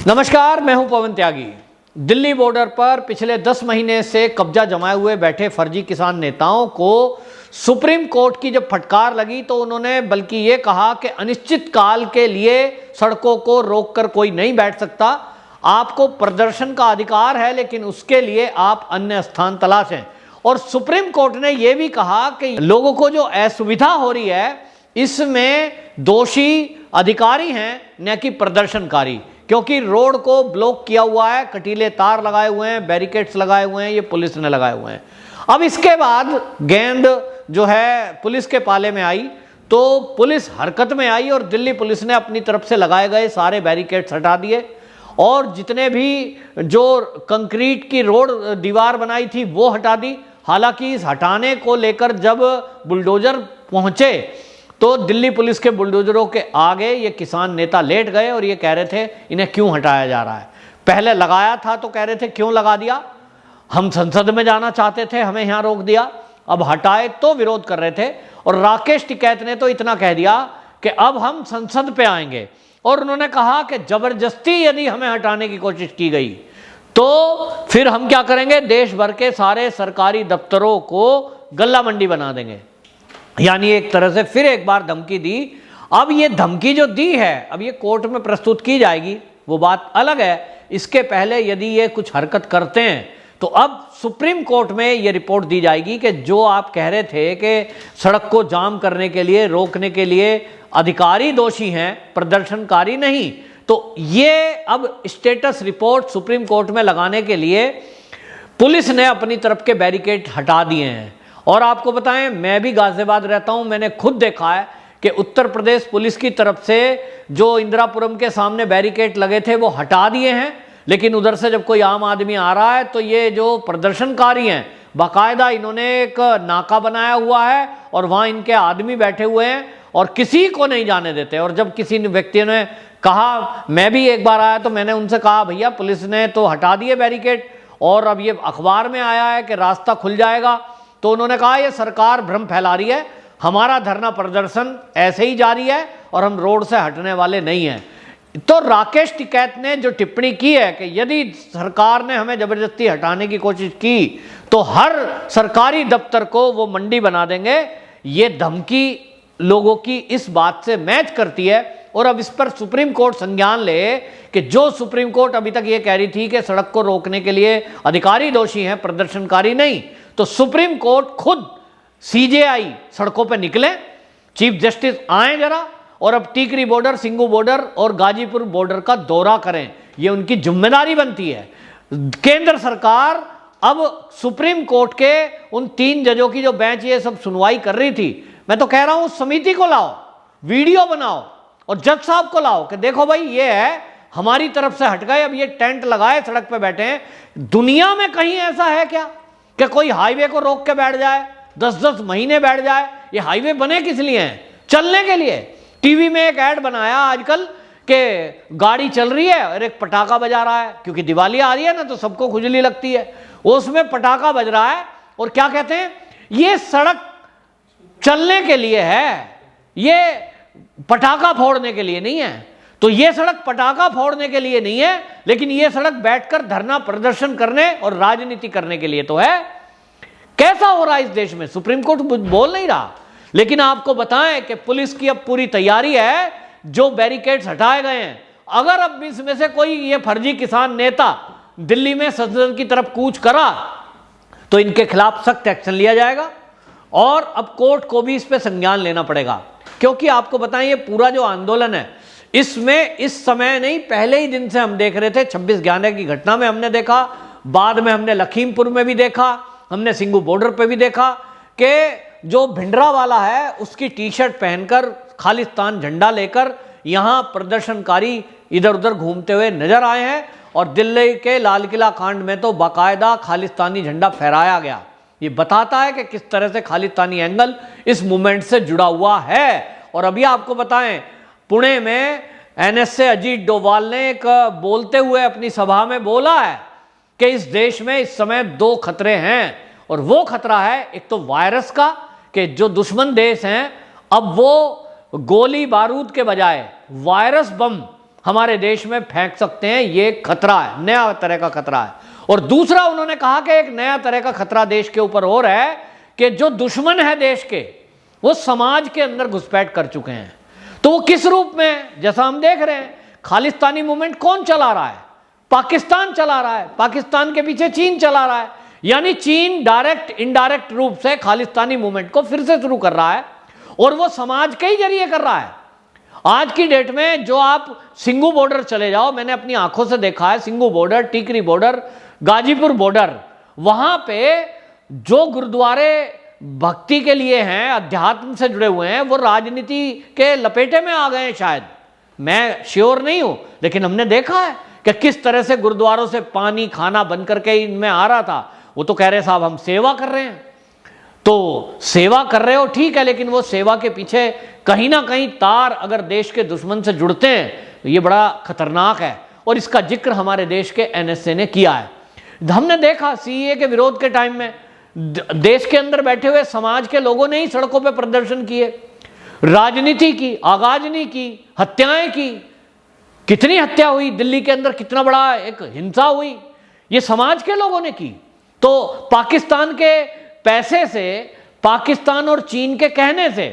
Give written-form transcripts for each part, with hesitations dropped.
नमस्कार, मैं हूं पवन त्यागी। दिल्ली बॉर्डर पर पिछले 10 महीने से कब्जा जमाए हुए बैठे फर्जी किसान नेताओं को सुप्रीम कोर्ट की जब फटकार लगी तो उन्होंने बल्कि ये कहा कि अनिश्चित काल के लिए सड़कों को रोककर कोई नहीं बैठ सकता। आपको प्रदर्शन का अधिकार है, लेकिन उसके लिए आप अन्य स्थान तलाशें। और सुप्रीम कोर्ट ने यह भी कहा कि लोगों को जो असुविधा हो रही है इसमें दोषी अधिकारी हैं, न कि प्रदर्शनकारी, क्योंकि रोड को ब्लॉक किया हुआ है, कटीले तार लगाए हुए हैं, बैरिकेड्स लगाए हुए हैं, ये पुलिस ने लगाए हुए हैं। अब इसके बाद गेंद जो है पुलिस के पाले में आई तो पुलिस हरकत में आई और दिल्ली पुलिस ने अपनी तरफ से लगाए गए सारे बैरिकेड्स हटा दिए और जितने भी जो कंक्रीट की रोड दीवार बनाई थी वो हटा दी। हालांकि इस हटाने को लेकर जब बुलडोजर पहुंचे तो दिल्ली पुलिस के बुलडोजरों के आगे ये किसान नेता लेट गए और ये कह रहे थे इन्हें क्यों हटाया जा रहा है। पहले लगाया था तो कह रहे थे क्यों लगा दिया, हम संसद में जाना चाहते थे, हमें यहाँ रोक दिया। अब हटाए तो विरोध कर रहे थे और राकेश टिकैत ने तो इतना कह दिया कि अब हम संसद पे आएंगे। और उन्होंने कहा कि जबरदस्ती यदि हमें हटाने की कोशिश की गई तो फिर हम क्या करेंगे, देश भर के सारे सरकारी दफ्तरों को गल्ला मंडी बना देंगे। यानी एक तरह से फिर एक बार धमकी दी। अब ये धमकी जो दी है अब ये कोर्ट में प्रस्तुत की जाएगी, वो बात अलग है। इसके पहले यदि ये कुछ हरकत करते हैं तो अब सुप्रीम कोर्ट में ये रिपोर्ट दी जाएगी कि जो आप कह रहे थे कि सड़क को जाम करने के लिए, रोकने के लिए अधिकारी दोषी हैं, प्रदर्शनकारी नहीं। तो ये अब स्टेटस रिपोर्ट सुप्रीम कोर्ट में लगाने के लिए पुलिस ने अपनी तरफ के बैरिकेड हटा दिए हैं। और आपको बताएं, मैं भी गाजियाबाद रहता हूं, मैंने खुद देखा है कि उत्तर प्रदेश पुलिस की तरफ से जो इंदिरापुरम के सामने बैरिकेड लगे थे वो हटा दिए हैं, लेकिन उधर से जब कोई आम आदमी आ रहा है तो ये जो प्रदर्शनकारी हैं बाकायदा इन्होंने एक नाका बनाया हुआ है और वहाँ इनके आदमी बैठे हुए हैं और किसी को नहीं जाने देते। और जब किसी व्यक्ति ने कहा, मैं भी एक बार आया तो मैंने उनसे कहा भैया पुलिस ने तो हटा दिए बैरिकेड और अब ये अखबार में आया है कि रास्ता खुल जाएगा, तो उन्होंने कहा ये सरकार भ्रम फैला रही है, हमारा धरना प्रदर्शन ऐसे ही जारी है और हम रोड से हटने वाले नहीं हैं। तो राकेश टिकैत ने जो टिप्पणी की है कि यदि सरकार ने हमें जबरदस्ती हटाने की कोशिश की तो हर सरकारी दफ्तर को वो मंडी बना देंगे, ये धमकी लोगों की इस बात से मैच करती है। और अब इस पर सुप्रीम कोर्ट संज्ञान ले कि जो सुप्रीम कोर्ट अभी तक ये कह रही थी कि सड़क को रोकने के लिए अधिकारी दोषी हैं, प्रदर्शनकारी नहीं, तो सुप्रीम कोर्ट खुद सीजेआई सड़कों पर निकले, चीफ जस्टिस आए जरा और अब टीकरी बॉर्डर, सिंगू बॉर्डर और गाजीपुर बॉर्डर का दौरा करें, ये उनकी जिम्मेदारी बनती है। केंद्र सरकार अब सुप्रीम कोर्ट के उन 3 जजों की जो बेंच ये सब सुनवाई कर रही थी, मैं तो कह रहा हूं उस समिति को लाओ, वीडियो बनाओ और जज साहब को लाओ कि देखो भाई ये है, हमारी तरफ से हट गए, अब ये टेंट लगाए सड़क पे बैठे हैं। दुनिया में कहीं ऐसा है क्या कि कोई हाईवे को रोक के बैठ जाए, 10-10 महीने बैठ जाए? ये हाईवे बने किस लिए हैं? चलने के लिए। टीवी में एक ऐड बनाया आजकल कि गाड़ी चल रही है और एक पटाखा बजा रहा है, क्योंकि दिवाली आ रही है ना तो सबको खुजली लगती है, उसमें पटाखा बज रहा है और क्या कहते हैं, ये सड़क चलने के लिए है, ये पटाखा फोड़ने के लिए नहीं है। तो ये सड़क पटाखा फोड़ने के लिए नहीं है, लेकिन ये सड़क बैठकर धरना प्रदर्शन करने और राजनीति करने के लिए तो है। कैसा हो रहा है इस देश में? सुप्रीम कोर्ट बोल नहीं रहा, लेकिन आपको बताएं कि पुलिस की अब पूरी तैयारी है। जो बैरिकेड्स हटाए गए हैं, अगर अब इसमें से कोई ये फर्जी किसान नेता दिल्ली में संसद की तरफ कूच करा तो इनके खिलाफ सख्त एक्शन लिया जाएगा और अब कोर्ट को भी इस पे संज्ञान लेना पड़ेगा। क्योंकि आपको बताएं ये पूरा जो आंदोलन है इसमें इस समय नहीं, पहले ही दिन से हम देख रहे थे। 26/11 की घटना में हमने देखा, बाद में हमने लखीमपुर में भी देखा, हमने सिंगू बॉर्डर पे भी देखा कि जो भिंडरा वाला है उसकी टी-शर्ट पहनकर खालिस्तान झंडा लेकर यहाँ प्रदर्शनकारी इधर उधर घूमते हुए नजर आए हैं। और दिल्ली के लाल किला कांड में तो बाकायदा खालिस्तानी झंडा फहराया गया। ये बताता है कि किस तरह से खालिस्तानी एंगल इस मूवमेंट से जुड़ा हुआ है। और अभी आपको बताएं, पुणे में एनएसए अजीत डोभाल ने एक बोलते हुए अपनी सभा में बोला है कि इस देश में इस समय 2 खतरे हैं। और वो खतरा है एक तो वायरस का, कि जो दुश्मन देश हैं अब वो गोली बारूद के बजाय वायरस बम हमारे देश में फेंक सकते हैं। ये खतरा है, नया तरह का खतरा है। और दूसरा उन्होंने कहा कि एक नया तरह का खतरा देश के ऊपर और है कि जो दुश्मन है देश के, वो समाज के अंदर घुसपैठ कर चुके हैं। तो वो किस रूप में, जैसा हम देख रहे हैं, खालिस्तानी मूवमेंट कौन चला रहा है? पाकिस्तान चला रहा है। पाकिस्तान के पीछे चीन चला रहा है। यानी चीन डायरेक्ट इनडायरेक्ट रूप से खालिस्तानी मूवमेंट को फिर से शुरू कर रहा है, और वो समाज के ही जरिए कर रहा है। आज की डेट में जो आप सिंघू बॉर्डर चले जाओ, मैंने अपनी आंखों से देखा है, सिंघू बॉर्डर, टिकरी बॉर्डर, गाजीपुर बॉर्डर, वहां पे जो गुरुद्वारे भक्ति के लिए हैं, अध्यात्म से जुड़े हुए हैं, वो राजनीति के लपेटे में आ गए हैं शायद, मैं श्योर नहीं हूं, लेकिन हमने देखा है कि किस तरह से गुरुद्वारों से पानी खाना बन करके इनमें आ रहा था। वो तो कह रहे साहब हम सेवा कर रहे हैं। तो सेवा कर रहे हो ठीक है, लेकिन वो सेवा के पीछे कहीं ना कहीं तार अगर देश के दुश्मन से जुड़ते हैं तो ये बड़ा खतरनाक है। और इसका जिक्र हमारे देश के एनएसए ने किया है। हमने देखा सीएए के विरोध के टाइम में देश के अंदर बैठे हुए समाज के लोगों ने ही सड़कों पर प्रदर्शन किए, राजनीति की, आगाजनी की, हत्याएं की। कितनी हत्या हुई दिल्ली के अंदर, कितना बड़ा एक हिंसा हुई, ये समाज के लोगों ने की। तो पाकिस्तान के पैसे से, पाकिस्तान और चीन के कहने से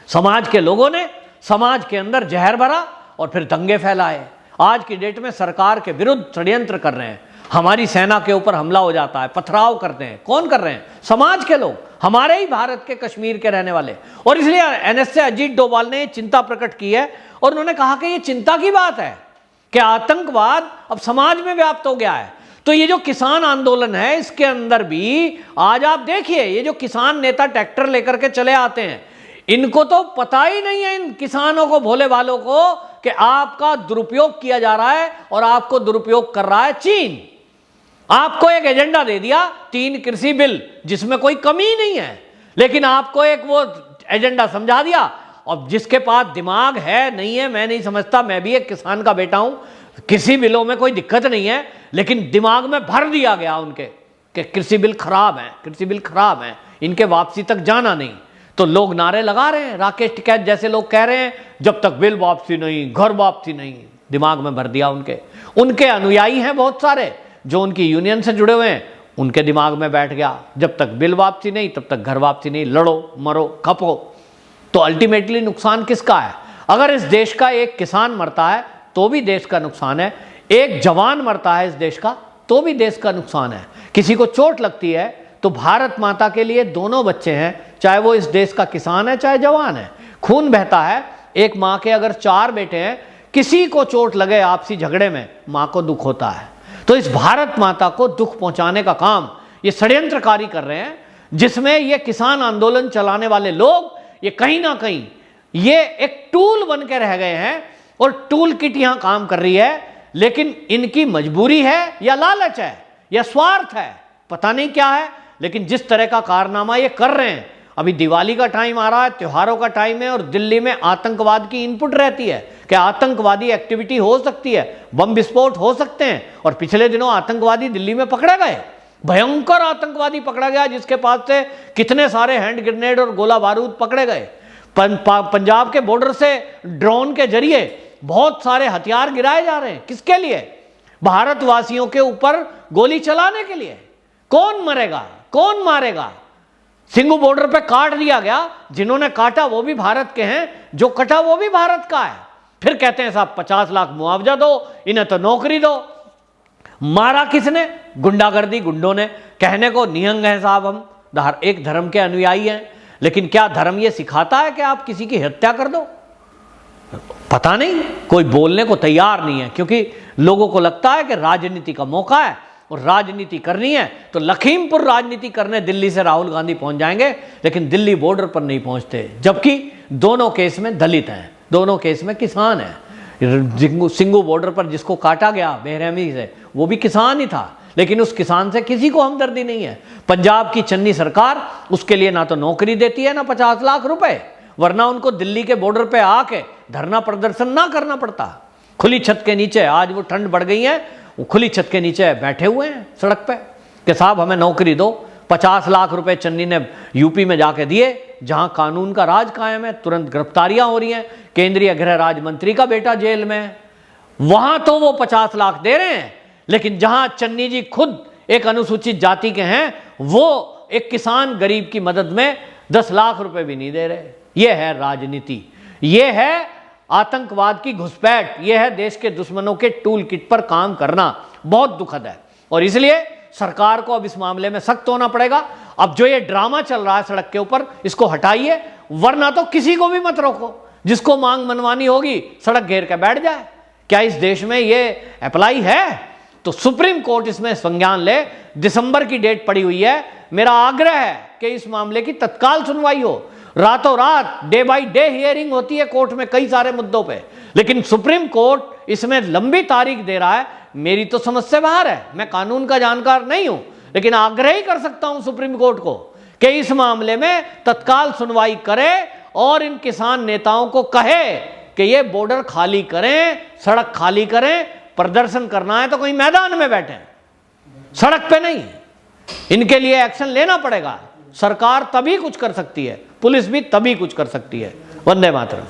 समाज के लोगों ने समाज के अंदर जहर भरा और फिर दंगे फैलाए। आज की डेट में सरकार के विरुद्ध षड्यंत्र कर रहे हैं, हमारी सेना के ऊपर हमला हो जाता है, पथराव करते हैं। कौन कर रहे हैं? समाज के लोग, हमारे ही भारत के कश्मीर के रहने वाले। और इसलिए एनएसए अजीत डोभाल ने चिंता प्रकट की है और उन्होंने कहा कि ये चिंता की बात है कि आतंकवाद अब समाज में व्याप्त हो गया है। तो ये जो किसान आंदोलन है, इसके अंदर भी आज आप देखिए, ये जो किसान नेता ट्रैक्टर लेकर के चले आते हैं, इनको तो पता ही नहीं है, इन किसानों को, भोले वालों को, कि आपका दुरुपयोग किया जा रहा है और आपको दुरुपयोग कर रहा है चीन। आपको एक एजेंडा दे दिया, 3 कृषि बिल, जिसमें कोई कमी नहीं है, लेकिन आपको एक वो एजेंडा समझा दिया। और जिसके पास दिमाग है नहीं है, मैं नहीं समझता, मैं भी एक किसान का बेटा हूं, कृषि बिलों में कोई दिक्कत नहीं है, लेकिन दिमाग में भर दिया गया उनके कि कृषि बिल खराब है, कृषि बिल खराब है, इनके वापसी तक जाना नहीं। तो लोग नारे लगा रहे हैं, राकेश टिकैत जैसे लोग कह रहे हैं जब तक बिल वापसी नहीं, घर वापसी नहीं, दिमाग में भर दिया उनके। उनके अनुयायी हैं बहुत सारे जो उनकी यूनियन से जुड़े हुए हैं, उनके दिमाग में बैठ गया जब तक बिल वापसी नहीं तब तक घर वापसी नहीं, लड़ो मरो खपो। तो अल्टीमेटली नुकसान किसका है? अगर इस देश का एक किसान मरता है तो भी देश का नुकसान है, एक जवान मरता है इस देश का तो भी देश का नुकसान है। किसी को चोट लगती है तो भारत माता के लिए दोनों बच्चे हैं, चाहे वो इस देश का किसान है चाहे जवान है, खून बहता है। एक माँ के अगर 4 बेटे हैं, किसी को चोट लगे आपसी झगड़े में, माँ को दुख होता है। तो इस भारत माता को दुख पहुंचाने का काम ये षड्यंत्रकारी कर रहे हैं, जिसमें ये किसान आंदोलन चलाने वाले लोग ये कहीं ना कहीं ये एक टूल बन के रह गए हैं और टूल किट यहां काम कर रही है। लेकिन इनकी मजबूरी है या लालच है या स्वार्थ है, पता नहीं क्या है, लेकिन जिस तरह का कारनामा ये कर रहे हैं। अभी दिवाली का टाइम आ रहा है, त्योहारों का टाइम है, और दिल्ली में आतंकवाद की इनपुट रहती है कि आतंकवादी एक्टिविटी हो सकती है, बम विस्फोट हो सकते हैं। और पिछले दिनों आतंकवादी दिल्ली में पकड़े गए, भयंकर आतंकवादी पकड़ा गया, जिसके पास से कितने सारे हैंड ग्रेनेड और गोला बारूद पकड़े गए। पंजाब के बॉर्डर से ड्रोन के जरिए बहुत सारे हथियार गिराए जा रहे हैं। किसके लिए? भारतवासियों के ऊपर गोली चलाने के लिए। कौन मरेगा, कौन मारेगा? सिंघू बॉर्डर पे काट दिया गया, जिन्होंने काटा वो भी भारत के हैं, जो कटा वो भी भारत का है। फिर कहते हैं साहब 50 लाख मुआवजा दो, इन्हें तो नौकरी दो। मारा किसने? गुंडागर्दी, गुंडों ने। कहने को निहंग हैं साहब, हम एक धर्म के अनुयायी हैं, लेकिन क्या धर्म ये सिखाता है कि आप किसी की हत्या कर दो? पता नहीं, कोई बोलने को तैयार नहीं है, क्योंकि लोगों को लगता है कि राजनीति का मौका है और राजनीति करनी है तो लखीमपुर राजनीति करने दिल्ली से राहुल गांधी पहुंच जाएंगे, लेकिन दिल्ली बॉर्डर पर नहीं पहुंचते। जबकि दोनों केस में दलित हैं, दोनों केस में किसान हैं। सिंघू बॉर्डर पर जिसको काटा गया बेरहमी से, वो भी किसान ही था, लेकिन उस किसान से किसी को हमदर्दी नहीं है। पंजाब की चन्नी सरकार उसके लिए ना तो नौकरी देती है ना 50 लाख रुपए, वरना उनको दिल्ली के बॉर्डर पे आके धरना प्रदर्शन ना करना पड़ता। खुली छत के नीचे, आज वो ठंड बढ़ गई है, वो खुली छत के नीचे बैठे हुए हैं सड़क पे कि साहब हमें नौकरी दो। 50 लाख रुपए चन्नी ने यूपी में जाके दिए, जहां कानून का राज कायम है, तुरंत गिरफ्तारियां हो रही हैं। केंद्रीय गृह राज्य मंत्री का बेटा जेल में, वहां तो वो 50 लाख दे रहे हैं, लेकिन जहां चन्नी जी खुद एक अनुसूचित जाति के हैं, वो एक किसान गरीब की मदद में 10 लाख रुपए भी नहीं दे रहे। ये है राजनीति, ये है आतंकवाद की घुसपैठ, ये है देश के दुश्मनों के टूल किट पर काम करना। बहुत दुखद है और इसलिए सरकार को अब इस मामले में सख्त होना पड़ेगा। अब जो ये ड्रामा चल रहा है सड़क के ऊपर, इसको हटाइए, वरना तो किसी को भी मत रोको। जिसको मांग मनवानी होगी सड़क घेर के बैठ जाए। क्या इस देश में ये अप्लाई है? तो सुप्रीम कोर्ट इसमें संज्ञान ले। दिसंबर की डेट पड़ी हुई है। मेरा आग्रह है कि इस मामले की तत्काल सुनवाई हो। रातों रात डे बाय डे हियरिंग होती है कोर्ट में कई सारे मुद्दों पे, लेकिन सुप्रीम कोर्ट इसमें लंबी तारीख दे रहा है। मेरी तो समझ से बाहर है, मैं कानून का जानकार नहीं हूं, लेकिन आग्रह ही कर सकता हूं सुप्रीम कोर्ट को कि इस मामले में तत्काल सुनवाई करे और इन किसान नेताओं को कहे कि ये बॉर्डर खाली करें, सड़क खाली करें। प्रदर्शन करना है तो कोई मैदान में बैठे, सड़क पे नहीं। इनके लिए एक्शन लेना पड़ेगा। सरकार तभी कुछ कर सकती है, पुलिस भी तभी कुछ कर सकती है। वंदे मातरम।